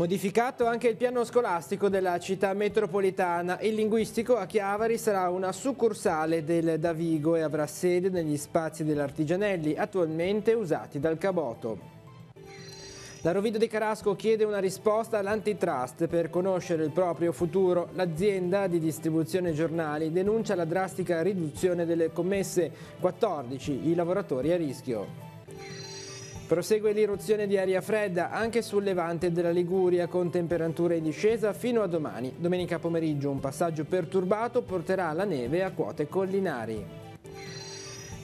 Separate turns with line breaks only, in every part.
Modificato anche il piano scolastico della città metropolitana. Il linguistico a Chiavari sarà una succursale del Davigo e avrà sede negli spazi dell'Artigianelli, attualmente usati dal Caboto. La Rovigo di Carasco chiede una risposta all'antitrust per conoscere il proprio futuro. L'azienda di distribuzione giornali denuncia la drastica riduzione delle commesse, 14 i lavoratori a rischio. Prosegue l'irruzione di aria fredda anche sul levante della Liguria con temperature in discesa fino a domani. Domenica pomeriggio un passaggio perturbato porterà la neve a quote collinari.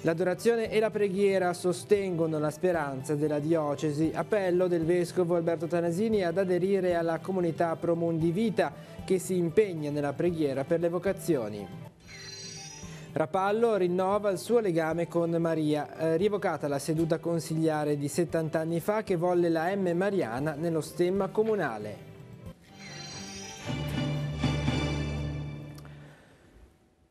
L'adorazione e la preghiera sostengono la speranza della diocesi. Appello del vescovo Alberto Tanasini ad aderire alla comunità Pro Mundi Vita che si impegna nella preghiera per le vocazioni. Rapallo rinnova il suo legame con Maria, rievocata la seduta consigliare di 70 anni fa che volle la M Mariana nello stemma comunale.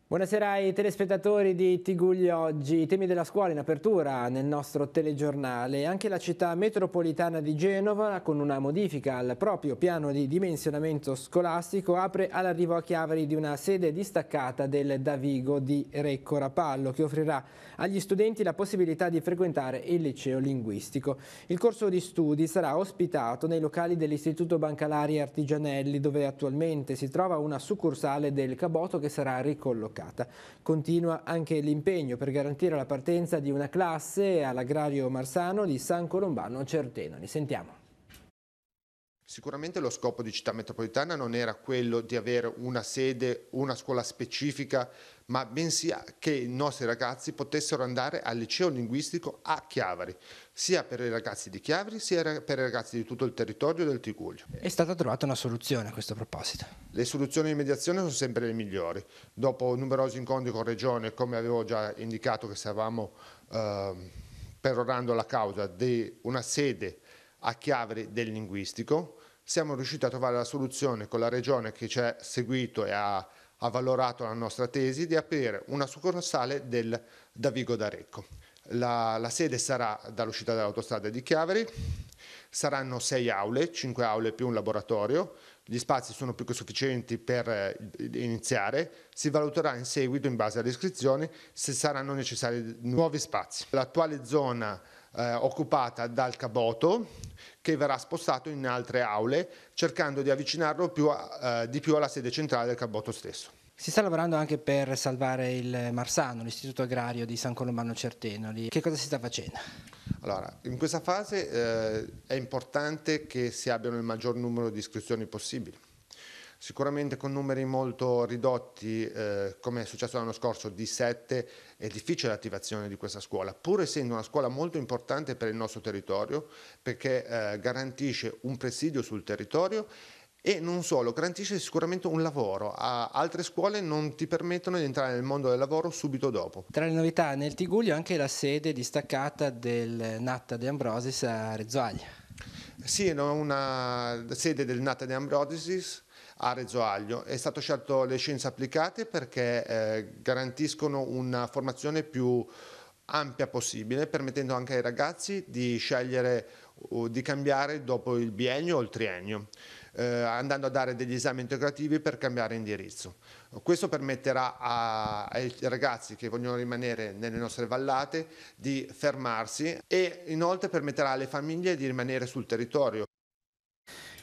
Buonasera ai telespettatori di Tiguglio Oggi. I temi della scuola in apertura nel nostro telegiornale. Anche la città metropolitana di Genova, con una modifica al proprio piano di dimensionamento scolastico, apre all'arrivo a Chiavari di una sede distaccata del Davigo di Recco Rapallo, che offrirà agli studenti la possibilità di frequentare il liceo linguistico. Il corso di studi sarà ospitato nei locali dell'Istituto Bancalari Artigianelli, dove attualmente si trova una succursale del Caboto che sarà ricollocata. Continua anche l'impegno per garantire la partenza di una classe all'agrario Marsano di San Colombano Certeno. Li sentiamo.
Sicuramente lo scopo di Città Metropolitana non era quello di avere una sede, una scuola specifica, ma bensì che i nostri ragazzi potessero andare al liceo linguistico a Chiavari, sia per i ragazzi di Chiavari sia per i ragazzi di tutto il territorio del Tiguglio.
È stata trovata una soluzione a questo proposito?
Le soluzioni di mediazione sono sempre le migliori. Dopo numerosi incontri con Regione, come avevo già indicato che stavamo perorando la causa di una sede a Chiavari del linguistico, siamo riusciti a trovare la soluzione con la Regione che ci ha seguito e ha valorato la nostra tesi di aprire una succursale del Davigo da Recco. La sede sarà dall'uscita dall'autostrada di Chiavari, saranno 6 aule, 5 aule più un laboratorio, gli spazi sono più che sufficienti per iniziare, si valuterà in seguito in base alle iscrizioni se saranno necessari nuovi spazi. L'attuale zona occupata dal Caboto che verrà spostato in altre aule cercando di avvicinarlo di più alla sede centrale del Caboto stesso.
Si sta lavorando anche per salvare il Marsano, l'istituto agrario di San Colombano Certeno. Che cosa si sta facendo?
Allora, in questa fase è importante che si abbiano il maggior numero di iscrizioni possibili. Sicuramente con numeri molto ridotti, come è successo l'anno scorso, di 7, è difficile l'attivazione di questa scuola, pur essendo una scuola molto importante per il nostro territorio, perché garantisce un presidio sul territorio e non solo, garantisce sicuramente un lavoro. Altre scuole non ti permettono di entrare nel mondo del lavoro subito dopo.
Tra le novità nel Tiguglio anche la sede distaccata del Natta De Ambrosis a Reggio Aglia.
Sì, una sede del Natta De Ambrosis a Reggio Aglio. È stato scelto le scienze applicate perché garantiscono una formazione più ampia possibile, permettendo anche ai ragazzi di scegliere di cambiare dopo il biennio o il triennio, andando a dare degli esami integrativi per cambiare indirizzo. Questo permetterà ai ragazzi che vogliono rimanere nelle nostre vallate di fermarsi e inoltre permetterà alle famiglie di rimanere sul territorio.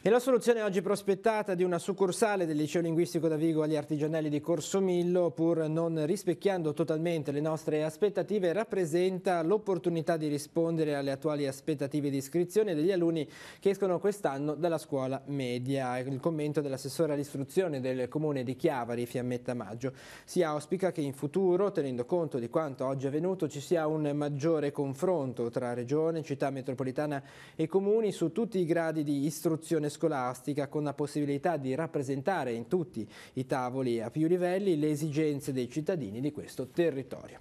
E la soluzione oggi prospettata di una succursale del liceo linguistico Davigo agli Artigianelli di Corso Millo, pur non rispecchiando totalmente le nostre aspettative, rappresenta l'opportunità di rispondere alle attuali aspettative di iscrizione degli alunni che escono quest'anno dalla scuola media. Il commento dell'assessore all'istruzione del comune di Chiavari, Fiammetta Maggio. Si auspica che in futuro, tenendo conto di quanto oggi è avvenuto, ci sia un maggiore confronto tra regione, città metropolitana e comuni su tutti i gradi di istruzione scolastica, con la possibilità di rappresentare in tutti i tavoli a più livelli le esigenze dei cittadini di questo territorio.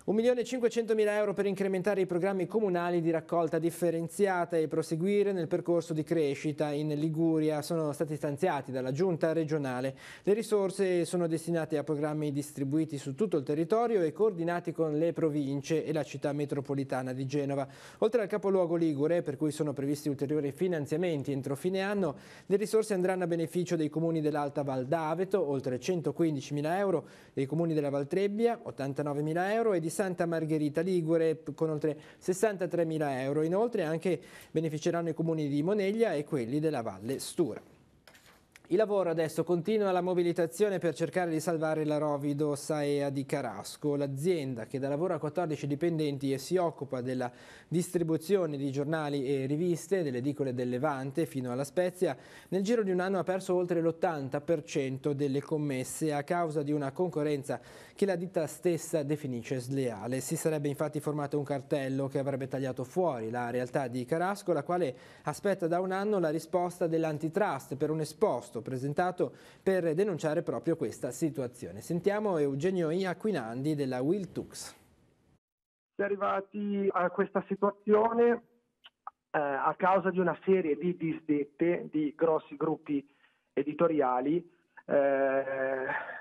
1.500.000 euro per incrementare i programmi comunali di raccolta differenziata e proseguire nel percorso di crescita in Liguria sono stati stanziati dalla Giunta regionale. Le risorse sono destinate a programmi distribuiti su tutto il territorio e coordinati con le province e la città metropolitana di Genova. Oltre al capoluogo ligure, per cui sono previsti ulteriori finanziamenti entro fine anno, le risorse andranno a beneficio dei comuni dell'Alta Val d'Aveto, oltre 115.000 euro, dei comuni della Val Trebbia, 89.000 euro, e di Santa Margherita Ligure con oltre 63.000 euro. Inoltre anche beneficeranno i comuni di Moneglia e quelli della Valle Stura. Il lavoro adesso continua la mobilitazione per cercare di salvare la Rovido Saea di Carasco. L'azienda, che dà lavoro a 14 dipendenti e si occupa della distribuzione di giornali e riviste delle edicole del Levante fino alla Spezia, nel giro di un anno ha perso oltre l'80% delle commesse a causa di una concorrenza che la ditta stessa definisce sleale. Si sarebbe infatti formato un cartello che avrebbe tagliato fuori la realtà di Carasco, la quale aspetta da un anno la risposta dell'antitrust per un esposto presentato per denunciare proprio questa situazione. Sentiamo Eugenio Iacquinandi della Wiltux.
Si è arrivati a questa situazione a causa di una serie di disdette di grossi gruppi editoriali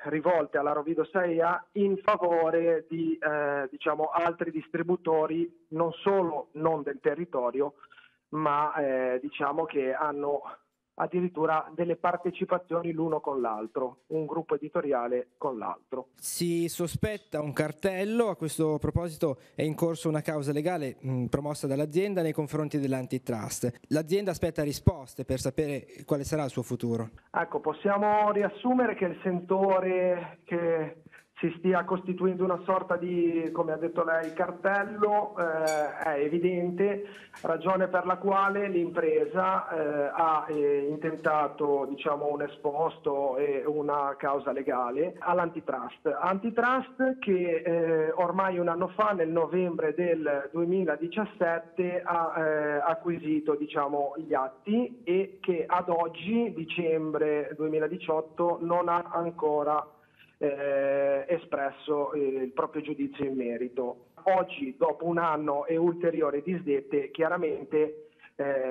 rivolte alla Rovido Saea in favore di altri distributori, non solo non del territorio, ma che hanno addirittura delle partecipazioni l'uno con l'altro, un gruppo editoriale con l'altro.
Si sospetta un cartello. A questo proposito è in corso una causa legale promossa dall'azienda nei confronti dell'antitrust. L'azienda aspetta risposte per sapere quale sarà il suo futuro.
Ecco, possiamo riassumere che il sentore che si stia costituendo una sorta di, come ha detto lei, cartello è evidente, ragione per la quale l'impresa ha intentato un esposto e una causa legale all'antitrust che ormai un anno fa, nel novembre del 2017, ha acquisito gli atti e che ad oggi, dicembre 2018, non ha ancora espresso il proprio giudizio in merito. Oggi, dopo un anno e ulteriori disdette, chiaramente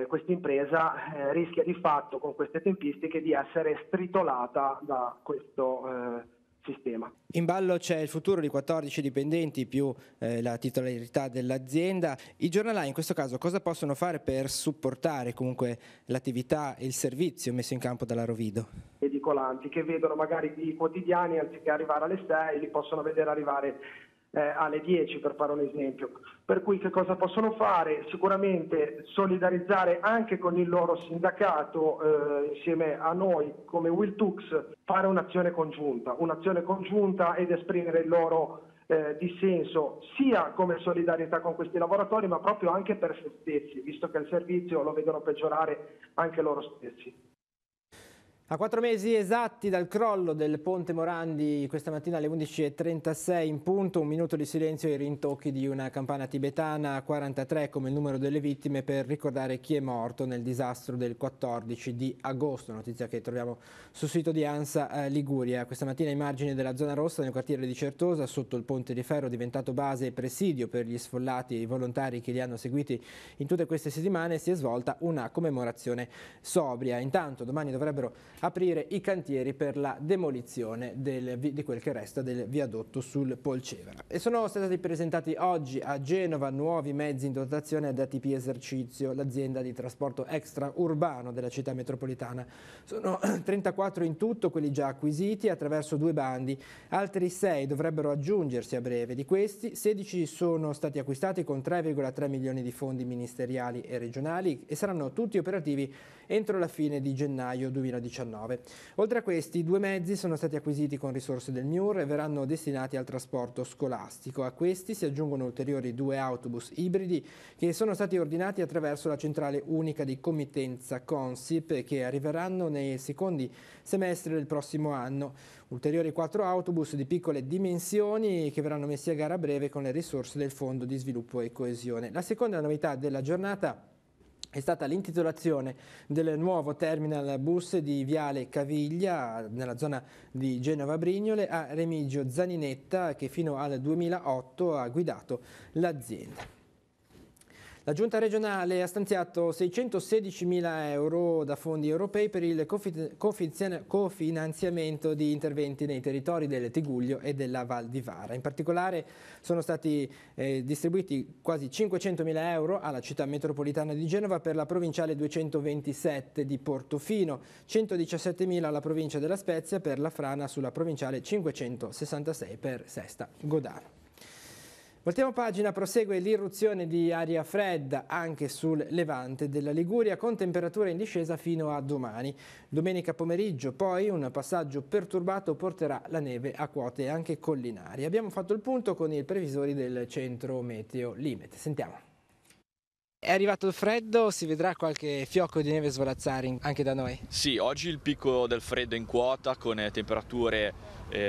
questa impresa rischia di fatto, con queste tempistiche, di essere stritolata da questo sistema.
In ballo c'è il futuro di 14 dipendenti più la titolarità dell'azienda. I giornalai in questo caso cosa possono fare per supportare comunque l'attività e il servizio messo in campo dalla Rovido?
Edicolanti che vedono magari i quotidiani, anziché arrivare alle 6, li possono vedere arrivare alle 10, per fare un esempio. Per cui che cosa possono fare? Sicuramente solidarizzare anche con il loro sindacato, insieme a noi come Wiltux, fare un'azione congiunta ed esprimere il loro dissenso, sia come solidarietà con questi lavoratori, ma proprio anche per se stessi, visto che il servizio lo vedono peggiorare anche loro stessi.
A 4 mesi esatti dal crollo del Ponte Morandi, questa mattina alle 11:36 in punto, un minuto di silenzio ai rintocchi di una campana tibetana, 43 come il numero delle vittime, per ricordare chi è morto nel disastro del 14 di agosto, notizia che troviamo sul sito di ANSA Liguria. Questa mattina ai margini della zona rossa, nel quartiere di Certosa, sotto il ponte di ferro diventato base e presidio per gli sfollati e i volontari che li hanno seguiti in tutte queste settimane, si è svolta una commemorazione sobria. Intanto domani dovrebbero aprire i cantieri per la demolizione di quel che resta del viadotto sul Polcevera. E sono stati presentati oggi a Genova nuovi mezzi in dotazione ad ATP Esercizio, l'azienda di trasporto extraurbano della città metropolitana. Sono 34 in tutto quelli già acquisiti attraverso 2 bandi, altri 6 dovrebbero aggiungersi a breve. Di questi 16 sono stati acquistati con 3,3 milioni di fondi ministeriali e regionali e saranno tutti operativi entro la fine di gennaio 2019. Oltre a questi, 2 mezzi sono stati acquisiti con risorse del MIUR e verranno destinati al trasporto scolastico. A questi si aggiungono ulteriori 2 autobus ibridi che sono stati ordinati attraverso la centrale unica di committenza Consip, che arriveranno nei secondi semestri del prossimo anno. Ulteriori 4 autobus di piccole dimensioni che verranno messi a gara a breve con le risorse del Fondo di Sviluppo e Coesione. La seconda novità della giornata è stata l'intitolazione del nuovo terminal bus di Viale Caviglia, nella zona di Genova Brignole, a Remigio Zaninetta, che fino al 2008 ha guidato l'azienda. La Giunta regionale ha stanziato 616.000 euro da fondi europei per il cofinanziamento di interventi nei territori del Tiguglio e della Val di Vara. In particolare sono stati distribuiti quasi 500.000 euro alla città metropolitana di Genova per la provinciale 227 di Portofino, 117.000 alla provincia della Spezia per la frana sulla provinciale 566 per Sesta Godano. Voltiamo pagina, prosegue l'irruzione di aria fredda anche sul levante della Liguria con temperature in discesa fino a domani. Domenica pomeriggio poi un passaggio perturbato porterà la neve a quote anche collinari. Abbiamo fatto il punto con i previsori del centro meteo Limet. Sentiamo. È arrivato il freddo, si vedrà qualche fiocco di neve svolazzare anche da noi?
Sì, oggi il picco del freddo è in quota con temperature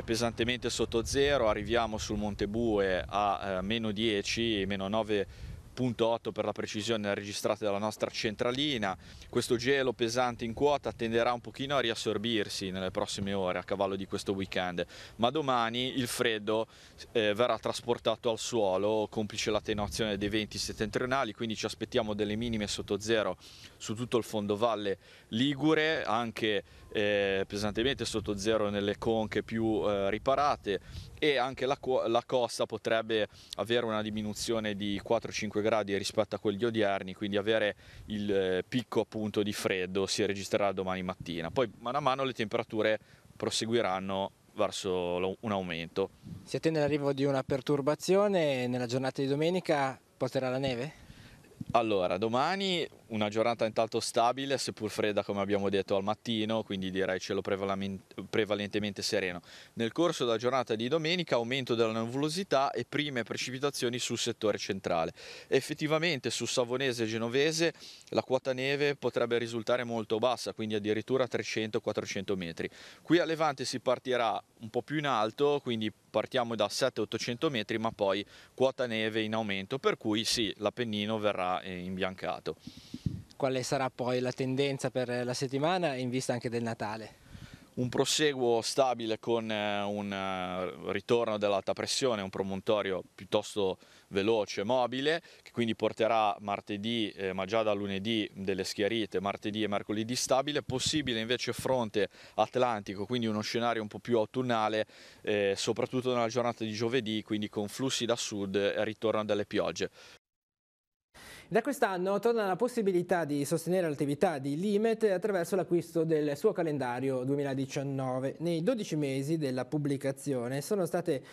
pesantemente sotto zero, arriviamo sul Monte Bue a meno 10, meno 9,8 per la precisione registrate dalla nostra centralina. Questo gelo pesante in quota tenderà un pochino a riassorbirsi nelle prossime ore a cavallo di questo weekend, ma domani il freddo verrà trasportato al suolo complice l'attenuazione dei venti settentrionali, quindi ci aspettiamo delle minime sotto zero su tutto il fondovalle ligure, anche pesantemente sotto zero nelle conche più riparate, e anche la costa potrebbe avere una diminuzione di 4-5 gradi rispetto a quelli odierni, quindi avere il picco appunto di freddo si registrerà domani mattina. Poi mano a mano le temperature proseguiranno verso un aumento.
Si attende l'arrivo di una perturbazione nella giornata di domenica, porterà la neve?
Allora, domani una giornata intanto stabile, seppur fredda come abbiamo detto al mattino, quindi direi cielo prevalentemente sereno. Nel corso della giornata di domenica aumento della nuvolosità e prime precipitazioni sul settore centrale. Effettivamente su Savonese e Genovese la quota neve potrebbe risultare molto bassa, quindi addirittura 300-400 metri. Qui a Levante si partirà un po' più in alto, quindi partiamo da 700-800 metri, ma poi quota neve in aumento, per cui sì, l'Appennino verrà imbiancato.
Quale sarà poi la tendenza per la settimana in vista anche del Natale?
Un proseguo stabile con un ritorno dell'alta pressione, un promontorio piuttosto veloce, mobile, che quindi porterà martedì, ma già da lunedì, delle schiarite, martedì e mercoledì stabile. Possibile invece fronte atlantico, quindi uno scenario un po' più autunnale, soprattutto nella giornata di giovedì, quindi con flussi da sud e ritorno delle piogge.
Da quest'anno torna la possibilità di sostenere l'attività di Limet attraverso l'acquisto del suo calendario 2019. Nei 12 mesi della pubblicazione sono state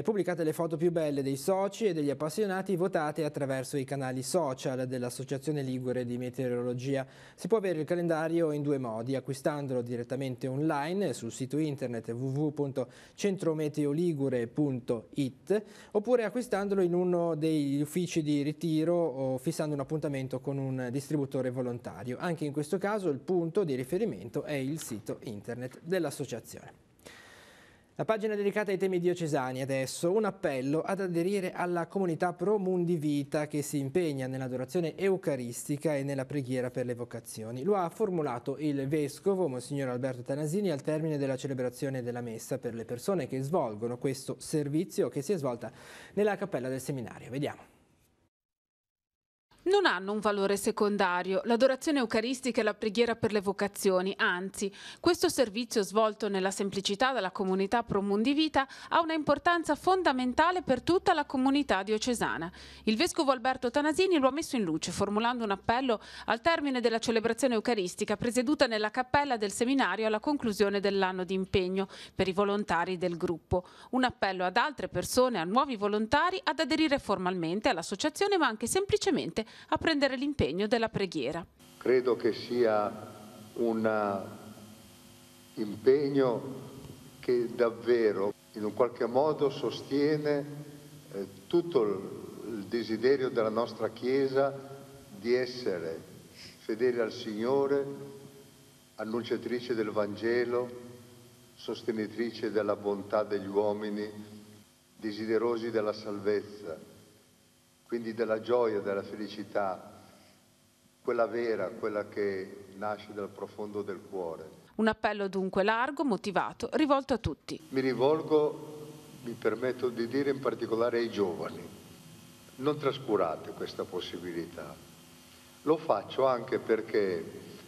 pubblicate le foto più belle dei soci e degli appassionati votate attraverso i canali social dell'Associazione Ligure di Meteorologia. Si può avere il calendario in due modi: acquistandolo direttamente online sul sito internet www.centrometeoligure.it oppure acquistandolo in uno degli uffici di ritiro o fissando un appuntamento con un distributore volontario. Anche in questo caso il punto di riferimento è il sito internet dell'associazione. La pagina dedicata ai temi diocesani adesso, un appello ad aderire alla comunità Pro Mundi Vita che si impegna nell'adorazione eucaristica e nella preghiera per le vocazioni. Lo ha formulato il vescovo Monsignor Alberto Tanasini al termine della celebrazione della messa per le persone che svolgono questo servizio che si è svolta nella cappella del seminario. Vediamo.
Non hanno un valore secondario l'adorazione eucaristica e la preghiera per le vocazioni, anzi, questo servizio svolto nella semplicità dalla comunità Pro Mundi Vita ha una importanza fondamentale per tutta la comunità diocesana. Il vescovo Alberto Tanasini lo ha messo in luce formulando un appello al termine della celebrazione eucaristica presieduta nella cappella del seminario alla conclusione dell'anno di impegno per i volontari del gruppo. Un appello ad altre persone, a nuovi volontari, ad aderire formalmente all'associazione ma anche semplicemente a prendere l'impegno della preghiera.
Credo che sia un impegno che davvero in un qualche modo sostiene tutto il desiderio della nostra Chiesa di essere fedele al Signore, annunciatrice del Vangelo, sostenitrice della bontà degli uomini, desiderosi della salvezza, quindi della gioia, della felicità, quella vera, quella che nasce dal profondo del cuore.
Un appello dunque largo, motivato, rivolto a tutti.
Mi rivolgo, mi permetto di dire, in particolare ai giovani. Non trascurate questa possibilità. Lo faccio anche perché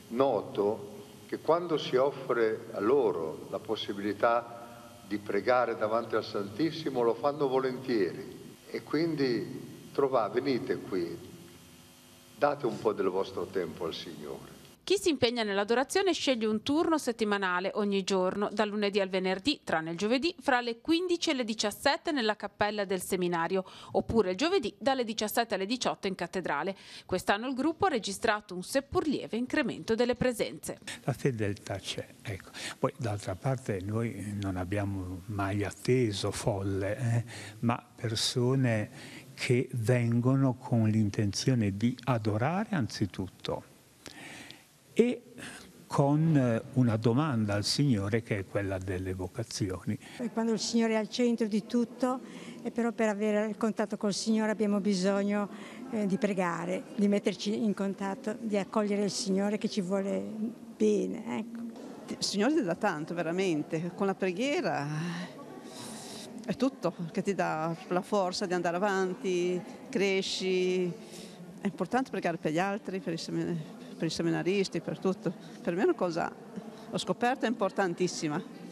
noto che quando si offre a loro la possibilità di pregare davanti al Santissimo lo fanno volentieri e quindi venite qui, date un po' del vostro tempo al Signore.
Chi si impegna nell'adorazione sceglie un turno settimanale ogni giorno, dal lunedì al venerdì, tranne il giovedì, fra le 15 e le 17 nella cappella del seminario, oppure il giovedì dalle 17 alle 18 in cattedrale. Quest'anno il gruppo ha registrato un seppur lieve incremento delle presenze.
La fedeltà c'è, ecco. Poi d'altra parte noi non abbiamo mai atteso folle, ma persone che vengono con l'intenzione di adorare anzitutto e con una domanda al Signore che è quella delle vocazioni.
Quando il Signore è al centro di tutto, e però per avere il contatto col Signore abbiamo bisogno di pregare, di metterci in contatto, di accogliere il Signore che ci vuole bene. Ecco.
Il Signore ti dà tanto, veramente. Con la preghiera è tutto, che ti dà la forza di andare avanti, cresci. È importante pregare per gli altri, per i seminaristi, per tutto. Per me è una cosa, l'ho scoperta, importantissima.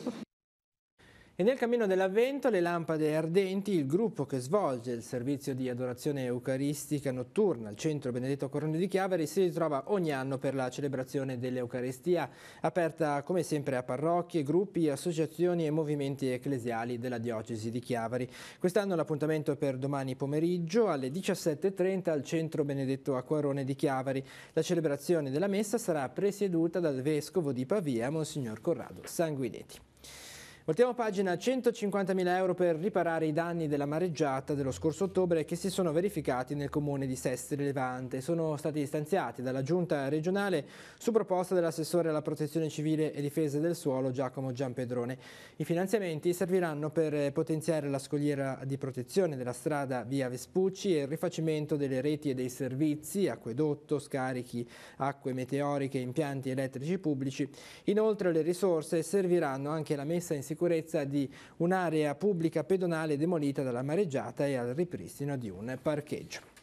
E nel cammino dell'Avvento, le lampade ardenti, il gruppo che svolge il servizio di adorazione eucaristica notturna al Centro Benedetto Acquarone di Chiavari si ritrova ogni anno per la celebrazione dell'Eucaristia, aperta come sempre a parrocchie, gruppi, associazioni e movimenti ecclesiali della diocesi di Chiavari. Quest'anno l'appuntamento è per domani pomeriggio alle 17:30 al Centro Benedetto Acquarone di Chiavari. La celebrazione della messa sarà presieduta dal vescovo di Pavia, Monsignor Corrado Sanguinetti. Voltiamo pagina. 150.000 euro per riparare i danni della mareggiata dello scorso ottobre che si sono verificati nel comune di Sestri Levante. Sono stati stanziati dalla giunta regionale su proposta dell'assessore alla protezione civile e difesa del suolo Giacomo Giampedrone. I finanziamenti serviranno per potenziare la scogliera di protezione della strada via Vespucci e il rifacimento delle reti e dei servizi, acquedotto, scarichi, acque meteoriche, impianti elettrici pubblici. Inoltre le risorse serviranno anche alla messa in sicurezza di un'area pubblica pedonale demolita dalla mareggiata e al ripristino di un parcheggio.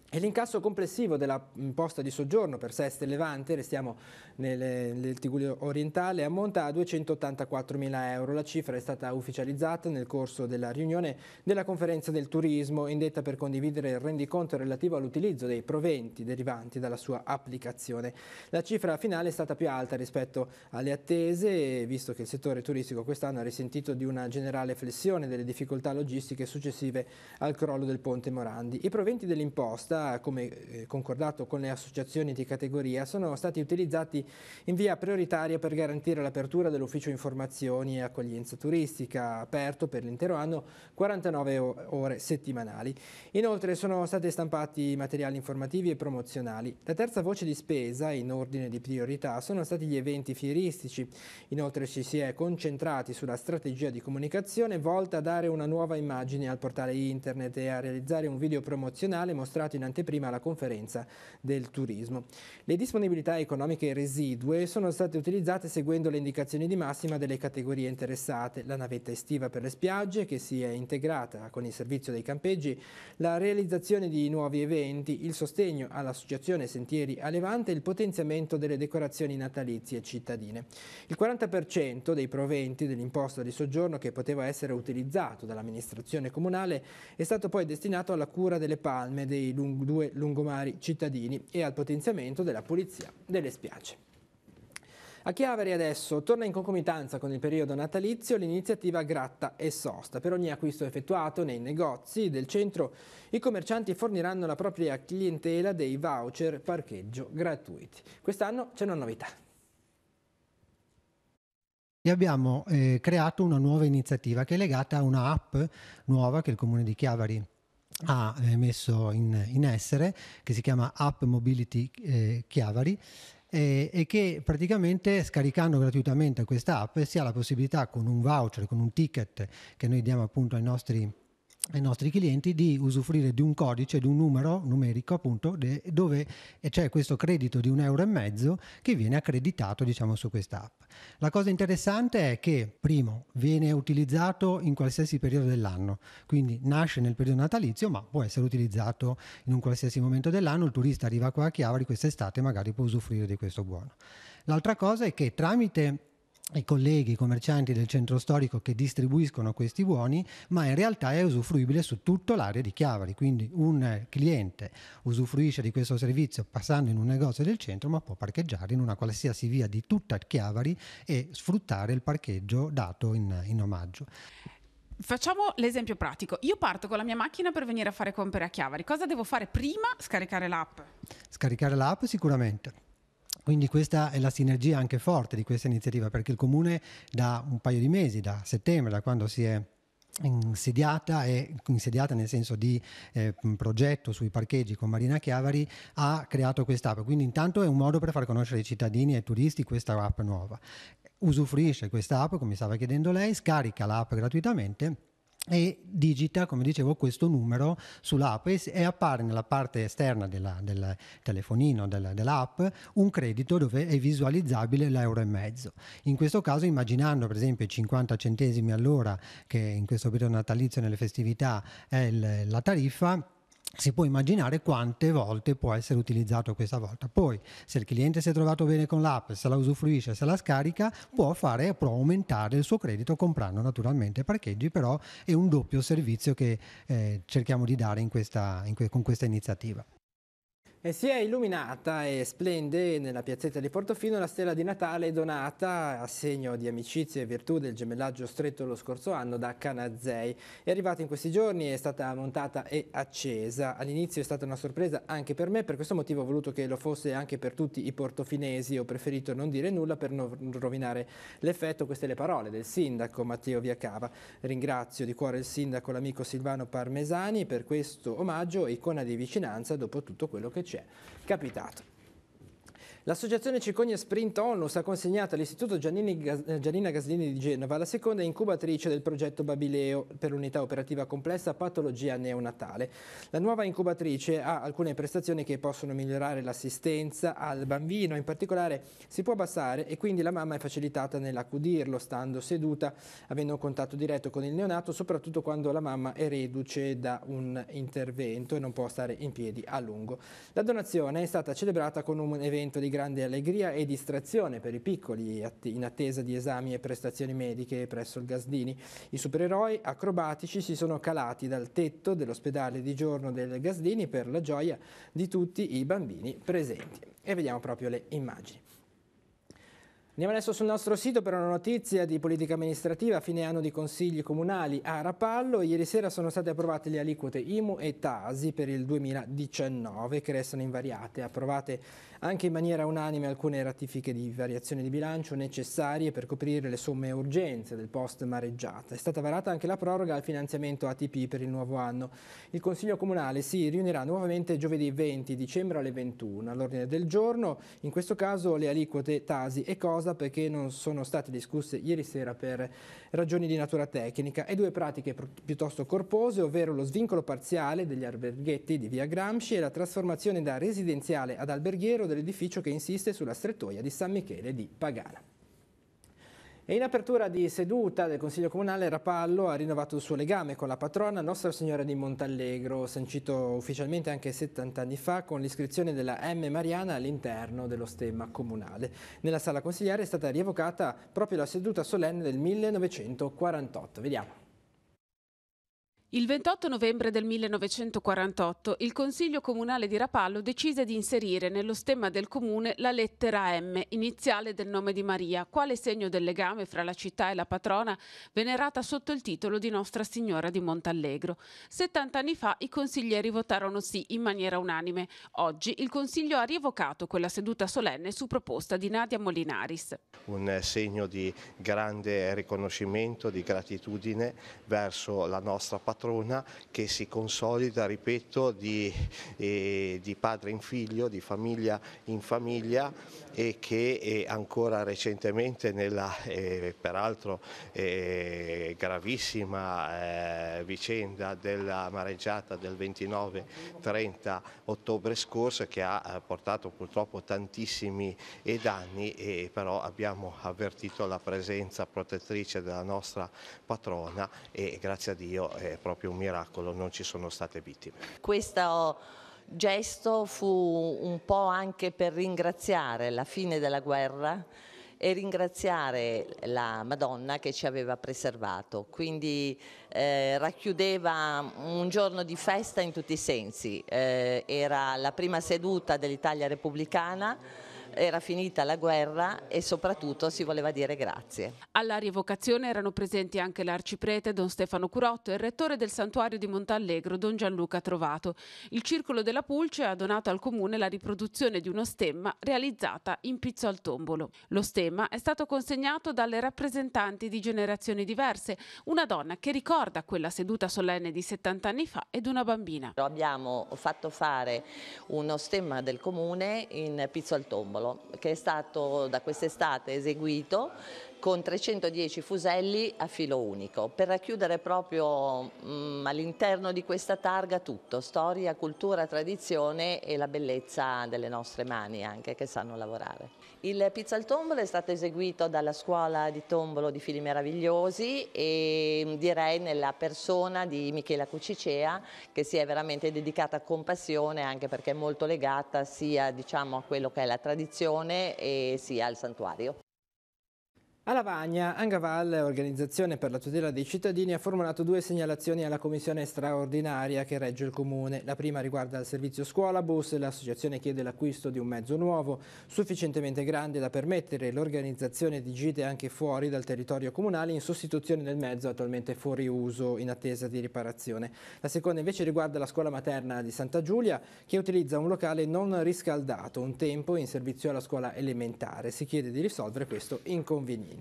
E l'incasso complessivo della imposta di soggiorno per Sestri Levante, restiamo nel Tigullio orientale, ammonta a 284.000 euro. La cifra è stata ufficializzata nel corso della riunione della conferenza del turismo indetta per condividere il rendiconto relativo all'utilizzo dei proventi derivanti dalla sua applicazione. La cifra finale è stata più alta rispetto alle attese, visto che il settore turistico quest'anno ha risentito di una generale flessione delle difficoltà logistiche successive al crollo del ponte Morandi. I proventi dell'imposta, come concordato con le associazioni di categoria, sono stati utilizzati in via prioritaria per garantire l'apertura dell'ufficio informazioni e accoglienza turistica, aperto per l'intero anno 49 ore settimanali. Inoltre sono stati stampati materiali informativi e promozionali. La terza voce di spesa, in ordine di priorità, sono stati gli eventi fieristici. Inoltre ci si è concentrati sulla strategia di comunicazione volta a dare una nuova immagine al portale internet e a realizzare un video promozionale mostrato in anteprima alla conferenza del turismo. Le disponibilità economiche residue sono state utilizzate seguendo le indicazioni di massima delle categorie interessate: la navetta estiva per le spiagge che si è integrata con il servizio dei campeggi, la realizzazione di nuovi eventi, il sostegno all'associazione Sentieri a Levante e il potenziamento delle decorazioni natalizie cittadine. Il 40% dei proventi dell'imposta di soggiorno che poteva essere utilizzato dall'amministrazione comunale è stato poi destinato alla cura delle palme dei due lungomari cittadini e al potenziamento della pulizia delle spiagge. A Chiavari adesso torna in concomitanza con il periodo natalizio l'iniziativa Gratta e Sosta. Per ogni acquisto effettuato nei negozi del centro, i commercianti forniranno alla propria clientela dei voucher parcheggio gratuiti. Quest'anno c'è una novità.
E abbiamo creato una nuova iniziativa che è legata a una app nuova che il Comune di Chiavari ha messo in essere, che si chiama App Mobility Chiavari, e che praticamente, scaricando gratuitamente questa app, si ha la possibilità, con un voucher, con un ticket che noi diamo appunto ai nostri ai nostri clienti di usufruire di un codice, di un numero numerico appunto, dove c'è questo credito di €1,50 che viene accreditato, diciamo, su questa app. La cosa interessante è che, primo, viene utilizzato in qualsiasi periodo dell'anno, quindi nasce nel periodo natalizio ma può essere utilizzato in un qualsiasi momento dell'anno. Il turista arriva qua a Chiavari quest'estate, magari può usufruire di questo buono. L'altra cosa è che tramite i colleghi, i commercianti del centro storico che distribuiscono questi buoni, ma in realtà è usufruibile su tutta l'area di Chiavari, quindi un cliente usufruisce di questo servizio passando in un negozio del centro, ma può parcheggiare in una qualsiasi via di tutta Chiavari e sfruttare il parcheggio dato in omaggio.
Facciamo l'esempio pratico. Io parto con la mia macchina per venire a fare compere a Chiavari. Cosa devo fare prima? Scaricare l'app? Scaricare l'app
sicuramente. Quindi questa è la sinergia anche forte di questa iniziativa, perché il Comune da un paio di mesi, da settembre, da quando si è insediata nel senso di progetto sui parcheggi con Marina Chiavari, ha creato quest'app. Quindi intanto è un modo per far conoscere ai cittadini e ai turisti questa app nuova. Usufruisce questa app, come stava chiedendo lei, scarica l'app gratuitamente e digita, come dicevo, questo numero sull'app e appare nella parte esterna del telefonino dell'app un credito dove è visualizzabile €1,50. In questo caso, immaginando per esempio i 50 centesimi all'ora, che in questo periodo natalizio nelle festività è la tariffa, si può immaginare quante volte può essere utilizzato questa volta. Poi, se il cliente si è trovato bene con l'app, se la usufruisce, se la scarica, può aumentare il suo credito comprando naturalmente parcheggi, però è un doppio servizio che cerchiamo di dare con questa iniziativa.
E si è illuminata e splende nella piazzetta di Portofino la stella di Natale donata a segno di amicizia e virtù del gemellaggio stretto lo scorso anno da Canazei. È arrivata in questi giorni, è stata montata e accesa. All'inizio è stata una sorpresa anche per me, per questo motivo ho voluto che lo fosse anche per tutti i portofinesi. Ho preferito non dire nulla per non rovinare l'effetto. Queste le parole del sindaco Matteo Viacava. Ringrazio di cuore il sindaco, l'amico Silvano Parmesani, per questo omaggio e icona di vicinanza dopo tutto quello che c'è capitato. L'associazione Cicogna Sprint Onlus ha consegnato all'Istituto Giannina Gaslini di Genova la seconda incubatrice del progetto Babileo per l'unità operativa complessa patologia neonatale. La nuova incubatrice ha alcune prestazioni che possono migliorare l'assistenza al bambino, in particolare si può abbassare e quindi la mamma è facilitata nell'accudirlo stando seduta, avendo un contatto diretto con il neonato, soprattutto quando la mamma è reduce da un intervento e non può stare in piedi a lungo. La donazione è stata celebrata con un evento di grande allegria e distrazione per i piccoli in attesa di esami e prestazioni mediche presso il Gaslini. I supereroi acrobatici si sono calati dal tetto dell'ospedale di giorno del Gaslini per la gioia di tutti i bambini presenti. E vediamo proprio le immagini. Andiamo adesso sul nostro sito per una notizia di politica amministrativa. A fine anno di consigli comunali a Rapallo. Ieri sera sono state approvate le aliquote IMU e TASI per il 2019 che restano invariate. Approvate anche in maniera unanime alcune ratifiche di variazione di bilancio necessarie per coprire le somme urgenze del post mareggiata. È stata varata anche la proroga al finanziamento ATP per il nuovo anno. Il Consiglio Comunale si riunirà nuovamente giovedì 20 dicembre alle 21. All'ordine del giorno, in questo caso, le aliquote TASI e COSA, perché non sono state discusse ieri sera per ragioni di natura tecnica, e due pratiche piuttosto corpose, ovvero lo svincolo parziale degli alberghetti di via Gramsci e la trasformazione da residenziale ad alberghiero dell'edificio che insiste sulla strettoia di San Michele di Pagana. E in apertura di seduta del Consiglio Comunale, Rapallo ha rinnovato il suo legame con la patrona Nostra Signora di Montallegro, sancito ufficialmente anche 70 anni fa con l'iscrizione della M. Mariana all'interno dello stemma comunale. Nella sala consigliare è stata rievocata proprio la seduta solenne del 1948. Vediamo.
Il 28 novembre del 1948 il Consiglio Comunale di Rapallo decise di inserire nello stemma del comune la lettera M, iniziale del nome di Maria, quale segno del legame fra la città e la patrona, venerata sotto il titolo di Nostra Signora di Montallegro. 70 anni fa i consiglieri votarono sì in maniera unanime. Oggi il Consiglio ha rievocato quella seduta solenne su proposta di Nadia Molinaris.
Un segno di grande riconoscimento, di gratitudine verso la nostra patrona, patrona che si consolida, ripeto, di padre in figlio, di famiglia in famiglia, e che ancora recentemente nella peraltro gravissima vicenda della mareggiata del 29-30 ottobre scorso, che ha portato purtroppo tantissimi danni, e però abbiamo avvertito la presenza protettrice della nostra patrona e grazie a Dio è proprio un miracolo, non ci sono state vittime.
Questo gesto fu un po' anche per ringraziare la fine della guerra e ringraziare la Madonna che ci aveva preservato, quindi racchiudeva un giorno di festa in tutti i sensi. Era la prima seduta dell'Italia repubblicana, era finita la guerra e soprattutto si voleva dire grazie.
Alla rievocazione erano presenti anche l'arciprete Don Stefano Curotto e il rettore del santuario di Montallegro Don Gianluca Trovato. Il Circolo della Pulce ha donato al comune la riproduzione di uno stemma realizzata in pizzo al tombolo. Lo stemma è stato consegnato dalle rappresentanti di generazioni diverse, una donna che ricorda quella seduta solenne di 70 anni fa ed una bambina.
Abbiamo fatto fare uno stemma del comune in pizzo al tombolo, che è stato da quest'estate eseguito con 310 fuselli a filo unico, per racchiudere proprio all'interno di questa targa tutto: storia, cultura, tradizione e la bellezza delle nostre mani anche, che sanno lavorare. Il pizzo al tombolo è stato eseguito dalla scuola di tombolo di Fili Meravigliosi e direi nella persona di Michela Cucicea, che si è veramente dedicata con passione, anche perché è molto legata sia, diciamo, a quello che è la tradizione e sia al santuario.
A Lavagna, Angaval, organizzazione per la tutela dei cittadini, ha formulato 2 segnalazioni alla commissione straordinaria che regge il comune. La prima riguarda il servizio scuola-bus. L'associazione chiede l'acquisto di un mezzo nuovo, sufficientemente grande da permettere l'organizzazione di gite anche fuori dal territorio comunale, in sostituzione del mezzo attualmente fuori uso in attesa di riparazione. La seconda invece riguarda la scuola materna di Santa Giulia, che utilizza un locale non riscaldato, un tempo in servizio alla scuola elementare. Si chiede di risolvere questo inconveniente.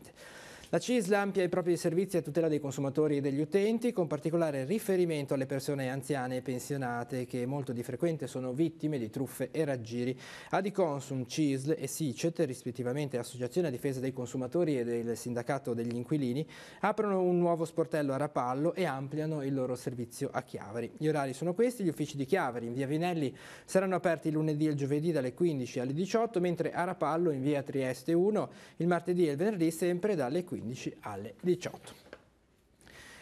La CISL amplia i propri servizi a tutela dei consumatori e degli utenti, con particolare riferimento alle persone anziane e pensionate che molto di frequente sono vittime di truffe e raggiri. Adiconsum, CISL e SICET, rispettivamente Associazione a difesa dei consumatori e del Sindacato degli Inquilini, aprono un nuovo sportello a Rapallo e ampliano il loro servizio a Chiavari. Gli orari sono questi: gli uffici di Chiavari in via Vinelli saranno aperti il lunedì e il giovedì dalle 15 alle 18, mentre a Rapallo in via Trieste 1 il martedì e il venerdì sempre dalle 15 alle 18.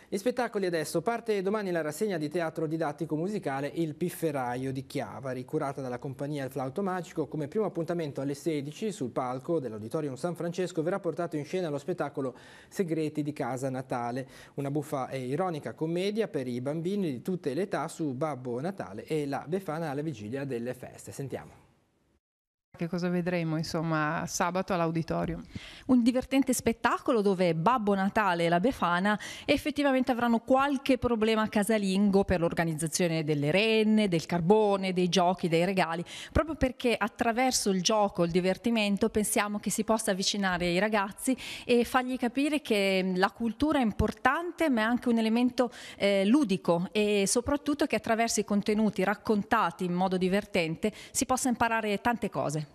Gli spettacoli adesso. Parte domani la rassegna di teatro didattico musicale Il Pifferaio di Chiavari, curata dalla compagnia Il Flauto Magico. Come primo appuntamento alle 16 sul palco dell'Auditorium San Francesco verrà portato in scena lo spettacolo Segreti di Casa Natale, una buffa e ironica commedia per i bambini di tutte le età su Babbo Natale e la Befana alla vigilia delle feste. Sentiamo.
Che cosa vedremo, insomma, sabato all'Auditorium?
Un divertente spettacolo dove Babbo Natale e la Befana effettivamente avranno qualche problema casalingo per l'organizzazione delle renne, del carbone, dei giochi, dei regali, proprio perché attraverso il gioco, il divertimento, pensiamo che si possa avvicinare ai ragazzi e fargli capire che la cultura è importante, ma è anche un elemento ludico, e soprattutto che attraverso i contenuti raccontati in modo divertente si possa imparare tante cose.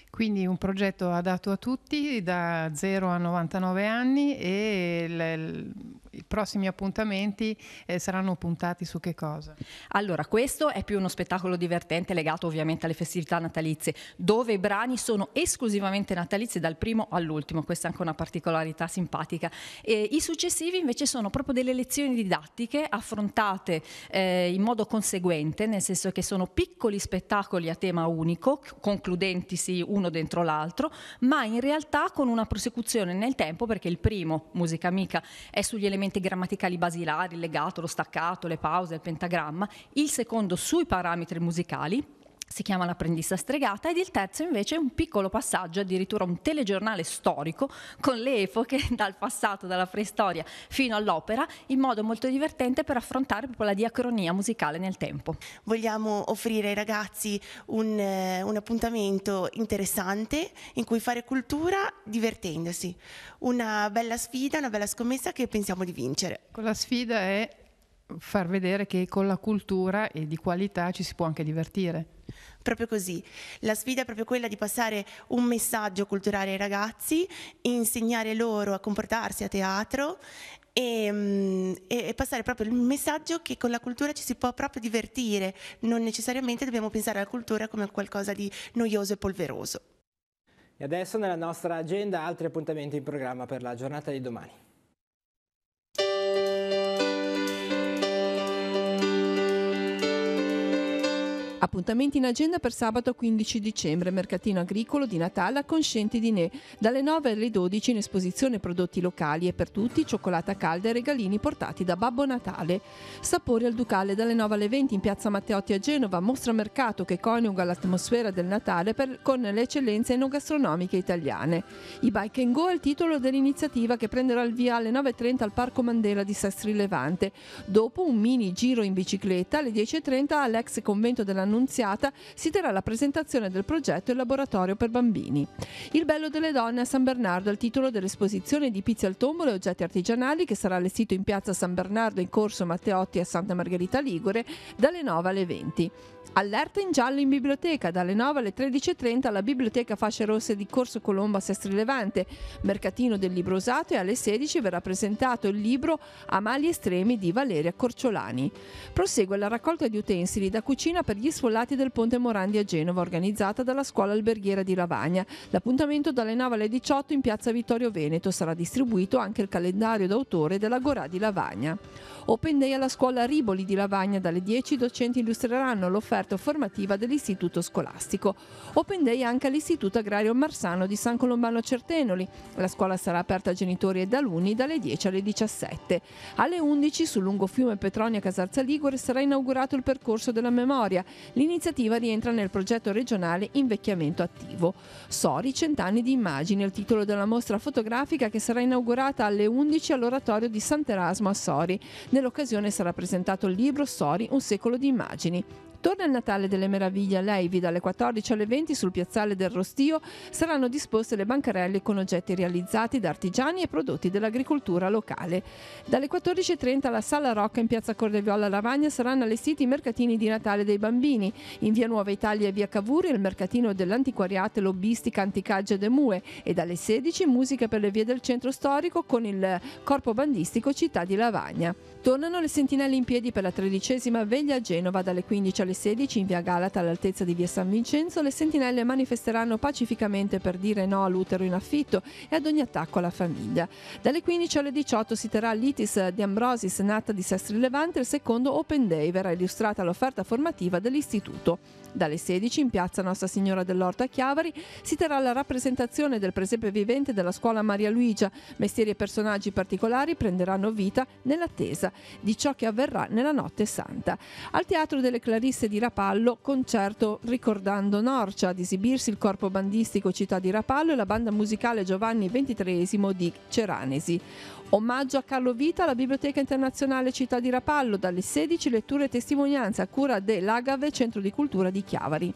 Quindi un progetto adatto a tutti, da 0 a 99 anni, e i prossimi appuntamenti saranno puntati su che cosa?
Allora, questo è più uno spettacolo divertente legato ovviamente alle festività natalizie, dove i brani sono esclusivamente natalizi dal primo all'ultimo. Questa è anche una particolarità simpatica. I successivi invece sono proprio delle lezioni didattiche affrontate in modo conseguente, nel senso che sono piccoli spettacoli a tema unico, concludentisi uno dentro l'altro, ma in realtà con una prosecuzione nel tempo, perché il primo, Musica Amica, è sugli elementi grammaticali basilari, il legato, lo staccato, le pause, il pentagramma, il secondo sui parametri musicali, si chiama L'apprendista stregata, ed il terzo invece è un piccolo passaggio, addirittura un telegiornale storico con le epoche dal passato, dalla preistoria fino all'opera, in modo molto divertente per affrontare proprio la diacronia musicale nel tempo.
Vogliamo offrire ai ragazzi un appuntamento interessante in cui fare cultura divertendosi, una bella sfida, una bella scommessa che pensiamo di vincere.
La sfida è far vedere che con la cultura e di qualità ci si può anche divertire.
Proprio così, la sfida è proprio quella di passare un messaggio culturale ai ragazzi, insegnare loro a comportarsi a teatro e passare proprio il messaggio che con la cultura ci si può proprio divertire, non necessariamente dobbiamo pensare alla cultura come a qualcosa di noioso e polveroso.
E adesso nella nostra agenda altri appuntamenti in programma per la giornata di domani.
Appuntamenti in agenda per sabato 15 dicembre, mercatino agricolo di Natale a Conscienti di Ne, dalle 9 alle 12 in esposizione prodotti locali e per tutti cioccolata calda e regalini portati da Babbo Natale. Sapori al Ducale dalle 9 alle 20 in piazza Matteotti a Genova, mostra mercato che coniuga l'atmosfera del Natale con le eccellenze enogastronomiche italiane. I Bike and Go è il titolo dell'iniziativa che prenderà il via alle 9.30 al Parco Mandela di Sestri Levante. Dopo un mini giro in bicicletta alle 10.30 all'ex convento della Annunziata si terrà la presentazione del progetto Il laboratorio per bambini. Il bello delle donne a San Bernardo è il titolo dell'esposizione di pizze al tombolo e oggetti artigianali che sarà allestito in piazza San Bernardo in corso Matteotti a Santa Margherita Ligure dalle 9 alle 20. Allerta in giallo in biblioteca, dalle 9 alle 13.30 alla Biblioteca Fasce Rosse di Corso Colombo a Sestri Levante, mercatino del libro usato, e alle 16 verrà presentato il libro A mali estremi di Valeria Corciolani. Prosegue la raccolta di utensili da cucina per gli sfollati del Ponte Morandi a Genova, organizzata dalla Scuola Alberghiera di Lavagna. L'appuntamento dalle 9 alle 18 in piazza Vittorio Veneto. Sarà distribuito anche il calendario d'autore dell'Agorà di Lavagna. Open Day alla Scuola Riboli di Lavagna, dalle 10 i docenti illustreranno l'offerta formativa dell'istituto scolastico. Open Day anche all'Istituto Agrario Marsano di San Colombano Certenoli. La scuola sarà aperta a genitori ed alunni dalle 10 alle 17. Alle 11 sul lungofiume Petronia Casarza Ligure sarà inaugurato il percorso della memoria. L'iniziativa rientra nel progetto regionale Invecchiamento Attivo. Sori, 100 anni di immagini, è il titolo della mostra fotografica che sarà inaugurata alle 11 all'oratorio di Sant'Erasmo a Sori. Nell'occasione sarà presentato il libro Sori, un secolo di immagini. Torna il Natale delle Meraviglie a Leivi, dalle 14 alle 20 sul piazzale del Rostio saranno disposte le bancarelle con oggetti realizzati da artigiani e prodotti dell'agricoltura locale. Dalle 14.30 alla Sala Rocca in piazza Cordeviola Lavagna saranno allestiti i mercatini di Natale dei bambini. In via Nuova Italia e via Cavour il mercatino dell'antiquariato e lobbistica Anticagge de Mue, e dalle 16 musica per le vie del centro storico con il corpo bandistico Città di Lavagna. Tornano le sentinelle in piedi per la 13ª veglia a Genova, dalle 15 alle 16 in via Galata all'altezza di via San Vincenzo. Le sentinelle manifesteranno pacificamente per dire no all'utero in affitto e ad ogni attacco alla famiglia. Dalle 15 alle 18 si terrà l'Itis di Ambrosis nata di Sestri Levante, il secondo Open Day. Verrà illustrata l'offerta formativa dell'istituto. Dalle 16 in piazza Nostra Signora dell'Orto a Chiavari si terrà la rappresentazione del presepe vivente della scuola Maria Luigia. Mestieri e personaggi particolari prenderanno vita nell'attesa di ciò che avverrà nella notte santa. Al Teatro delle Clarisse di Rapallo, concerto ricordando Norcia, ad esibirsi il corpo bandistico Città di Rapallo e la banda musicale Giovanni XXIII di Ceranesi. Omaggio a Carlo Vita alla Biblioteca Internazionale Città di Rapallo, dalle 16 letture e testimonianze a cura dell'Agave Centro di Cultura di Chiavari.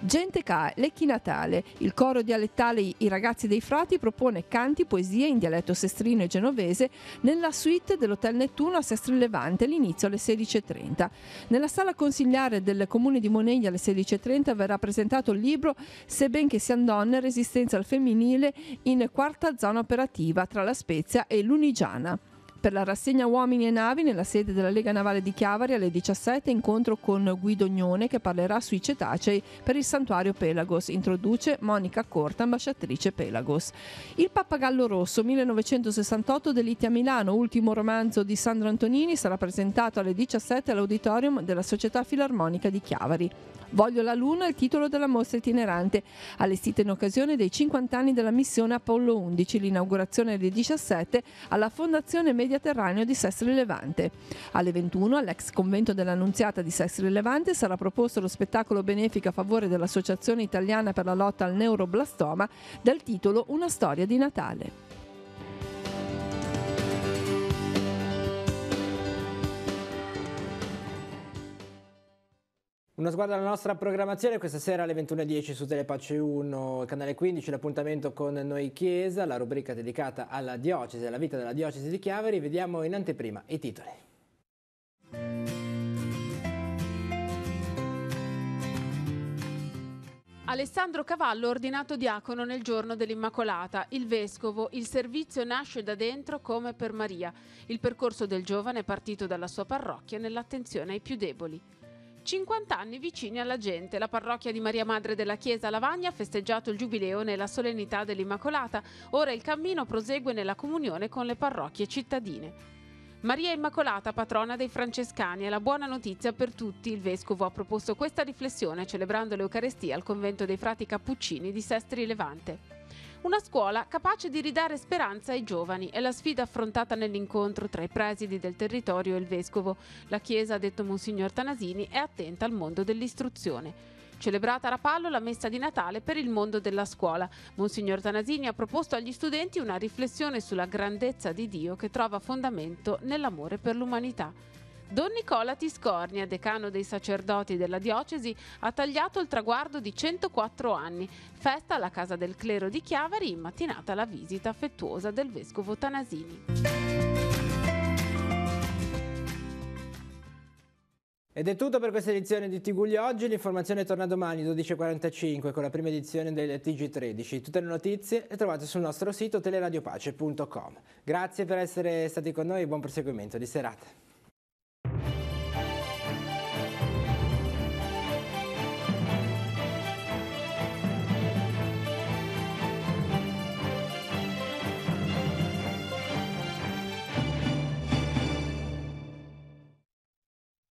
Gente Ca, Lecchi Natale, il coro dialettale I Ragazzi dei Frati propone canti, poesie in dialetto sestrino e genovese nella suite dell'Hotel Nettuno a Sestri Levante, all'inizio alle 16.30. Nella sala consigliare del Comune di Moneglia alle 16.30 verrà presentato il libro Se ben che siano donne, resistenza al femminile in quarta zona operativa tra La Spezia e Lunigiana. Per la rassegna Uomini e Navi nella sede della Lega Navale di Chiavari alle 17 incontro con Guido Gnone che parlerà sui cetacei per il santuario Pelagos. Introduce Monica Corta, ambasciatrice Pelagos. Il Pappagallo Rosso 1968 delitti a Milano, ultimo romanzo di Sandro Antonini, sarà presentato alle 17 all'auditorium della Società Filarmonica di Chiavari. Voglio la Luna è il titolo della mostra itinerante, allestita in occasione dei 50 anni della missione Apollo 11, l'inaugurazione alle 17 alla Fondazione Mediaterraneo di Sestri Levante. Alle 21 all'ex convento dell'Annunziata di Sestri Levante sarà proposto lo spettacolo benefico a favore dell'Associazione Italiana per la lotta al neuroblastoma dal titolo Una storia di Natale.
Uno sguardo alla nostra programmazione questa sera alle 21.10 su Telepace 1, canale 15, l'appuntamento con Noi Chiesa, la rubrica dedicata alla diocesi, alla vita della diocesi di Chiavari. Vediamo in anteprima i titoli.
Alessandro Cavallo ordinato diacono nel giorno dell'Immacolata. Il vescovo, il servizio nasce da dentro come per Maria. Il percorso del giovane è partito dalla sua parrocchia nell'attenzione ai più deboli. 50 anni vicini alla gente. La parrocchia di Maria Madre della Chiesa Lavagna ha festeggiato il giubileo nella solennità dell'Immacolata. Ora il cammino prosegue nella comunione con le parrocchie cittadine. Maria Immacolata, patrona dei francescani, è la buona notizia per tutti. Il vescovo ha proposto questa riflessione celebrando l'Eucarestia al convento dei frati Cappuccini di Sestri Levante. Una scuola capace di ridare speranza ai giovani è la sfida affrontata nell'incontro tra i presidi del territorio e il vescovo. La Chiesa, ha detto Monsignor Tanasini, è attenta al mondo dell'istruzione. Celebrata a Rapallo la messa di Natale per il mondo della scuola. Monsignor Tanasini ha proposto agli studenti una riflessione sulla grandezza di Dio che trova fondamento nell'amore per l'umanità. Don Nicola Tiscornia, decano dei sacerdoti della diocesi, ha tagliato il traguardo di 104 anni. Festa alla Casa del Clero di Chiavari, in mattinata la visita affettuosa del vescovo Tanasini.
Ed è tutto per questa edizione di Tiguglio Oggi. L'informazione torna domani 12:45 con la prima edizione del TG13. Tutte le notizie le trovate sul nostro sito teleradiopace.com. Grazie per essere stati con noi e buon proseguimento di serata.